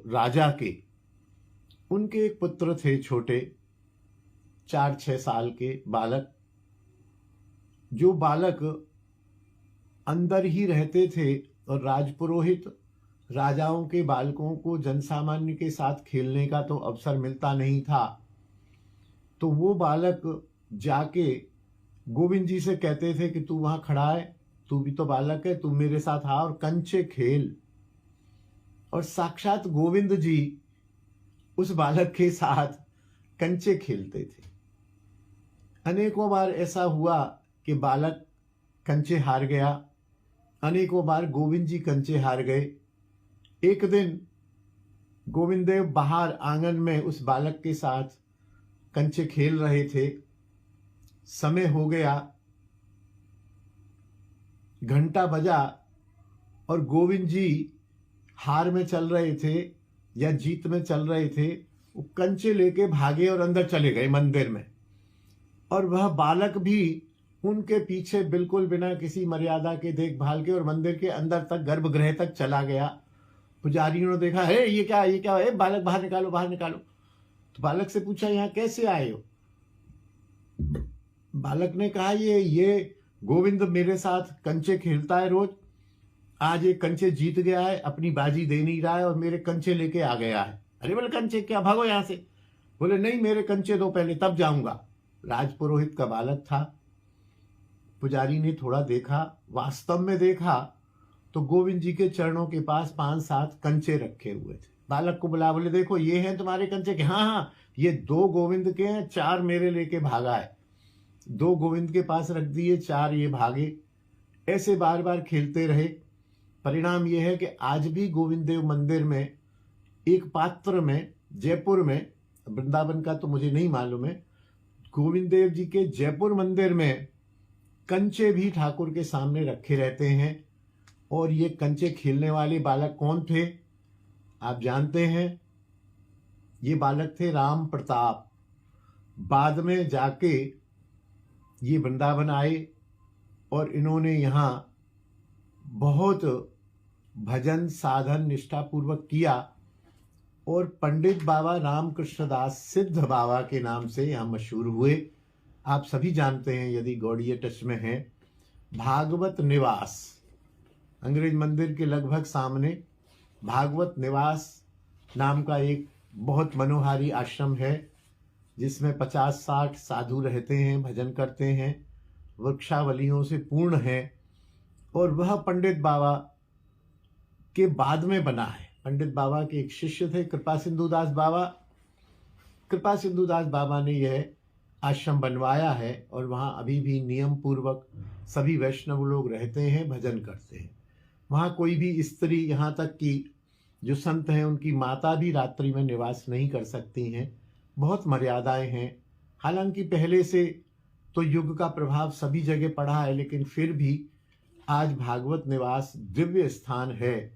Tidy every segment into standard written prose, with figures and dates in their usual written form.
राजा के उनके एक पुत्र थे, छोटे 4-6 साल के बालक। जो बालक अंदर ही रहते थे और राजपुरोहित राजाओं के बालकों को जनसामान्य के साथ खेलने का तो अवसर मिलता नहीं था, तो वो बालक जाके गोविंद जी से कहते थे कि तू वहां खड़ा है, तू भी तो बालक है, तू मेरे साथ आ और कंचे खेल। और साक्षात गोविंद जी उस बालक के साथ कंचे खेलते थे। अनेकों बार ऐसा हुआ कि बालक कंचे हार गया, अनेकों बार गोविंद जी कंचे हार गए। एक दिन गोविंद देव बाहर आंगन में उस बालक के साथ कंचे खेल रहे थे। समय हो गया, घंटा बजा और गोविंद जी हार में चल रहे थे या जीत में चल रहे थे। वो कंचे लेके भागे और अंदर चले गए मंदिर में, और वह बालक भी उनके पीछे बिल्कुल बिना किसी मर्यादा के देखभाल के और मंदिर के अंदर तक, गर्भगृह तक चला गया। पुजारियों ने देखा, है ये क्या है, बालक बाहर निकालो, बाहर निकालो। तो बालक से पूछा, यहाँ कैसे आए हो? बालक ने कहा, ये गोविंद मेरे साथ कंचे खेलता है रोज, आज ये कंचे जीत गया है, अपनी बाजी दे नहीं रहा है और मेरे कंचे लेके आ गया है। अरे बोले, कंचे क्या, भागो यहां से। बोले, नहीं मेरे कंचे दो पहले, तब जाऊंगा। राजपुरोहित का बालक था। पुजारी ने थोड़ा देखा, वास्तव में देखा तो गोविंद जी के चरणों के पास 5-7 कंचे रखे हुए थे। बालक को बुला, बोले देखो ये हैं तुम्हारे कंचे के? हाँ, ये 2 गोविंद के हैं, 4 मेरे लेके भागा है। 2 गोविंद के पास रख दिए, 4 ये भागे। ऐसे बार बार खेलते रहे। परिणाम यह है कि आज भी गोविंद देव मंदिर में एक पात्र में, जयपुर में, वृंदावन का तो मुझे नहीं मालूम है, गोविंद देव जी के जयपुर मंदिर में कंचे भी ठाकुर के सामने रखे रहते हैं। और ये कंचे खेलने वाले बालक कौन थे आप जानते हैं? ये बालक थे राम प्रताप। बाद में जाके ये वृंदावन आए और इन्होंने यहाँ बहुत भजन साधन निष्ठापूर्वक किया और पंडित बाबा रामकृष्ण दास सिद्ध बाबा के नाम से यहाँ मशहूर हुए। आप सभी जानते हैं, यदि गौड़ीय टच में हैं, भागवत निवास, अंग्रेज मंदिर के लगभग सामने भागवत निवास नाम का एक बहुत मनोहारी आश्रम है, जिसमें 50-60 साधु रहते हैं, भजन करते हैं, वृक्षावलियों से पूर्ण है। और वह पंडित बाबा के बाद में बना है। पंडित बाबा के एक शिष्य थे कृपा सिंधु दास बाबा। कृपा सिंधु दास बाबा ने यह आश्रम बनवाया है और वहाँ अभी भी नियम पूर्वक सभी वैष्णव लोग रहते हैं, भजन करते हैं। वहाँ कोई भी स्त्री, यहाँ तक कि जो संत हैं उनकी माता भी रात्रि में निवास नहीं कर सकती हैं। बहुत मर्यादाएं हैं। हालांकि पहले से तो युग का प्रभाव सभी जगह पड़ा है, लेकिन फिर भी आज भागवत निवास दिव्य स्थान है।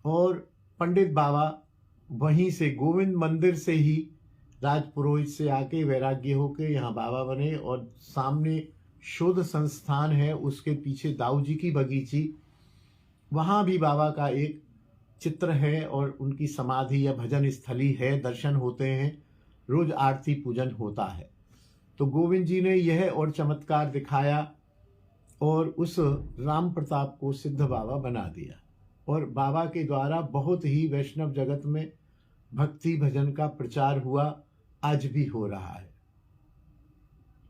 और पंडित बाबा वहीं से, गोविंद मंदिर से ही राजपुरोहित से आके वैराग्य होके यहाँ बाबा बने। और सामने शोध संस्थान है, उसके पीछे दाऊ जी की बगीची, वहाँ भी बाबा का एक चित्र है और उनकी समाधि या भजन स्थली है, दर्शन होते हैं, रोज आरती पूजन होता है। तो गोविंद जी ने यह और चमत्कार दिखाया और उस राम प्रताप को सिद्ध बाबा बना दिया। और बाबा के द्वारा बहुत ही वैष्णव जगत में भक्ति भजन का प्रचार हुआ, आज भी हो रहा है।